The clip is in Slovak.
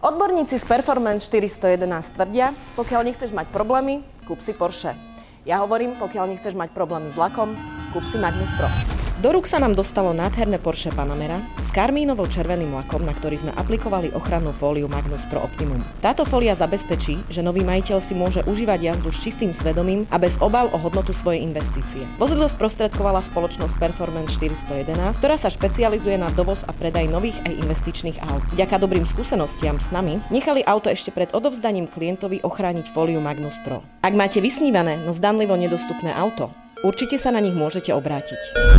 Odborníci z Performance 411 tvrdia, pokiaľ nechceš mať problémy, kúp si Porsche. Ja hovorím, pokiaľ nechceš mať problémy s lakom, kúp si Magnus Pro. Do rúk sa nám dostalo nádherné Porsche Panamera s karmínovo-červeným lakom, na ktorý sme aplikovali ochrannú fóliu Magnus Pro Optimum. Táto fólia zabezpečí, že nový majiteľ si môže užívať jazdu s čistým svedomím a bez obáv o hodnotu svojej investície. Vozidlo sprostredkovala spoločnosť Performance 411, ktorá sa špecializuje na dovoz a predaj nových aj investičných aut. Vďaka dobrým skúsenostiam s nami nechali auto ešte pred odovzdaním klientovi ochrániť fóliu Magnus Pro. Ak máte vysnívané, no zdanlivo nedostupné auto, určite sa na nich môžete obrátiť.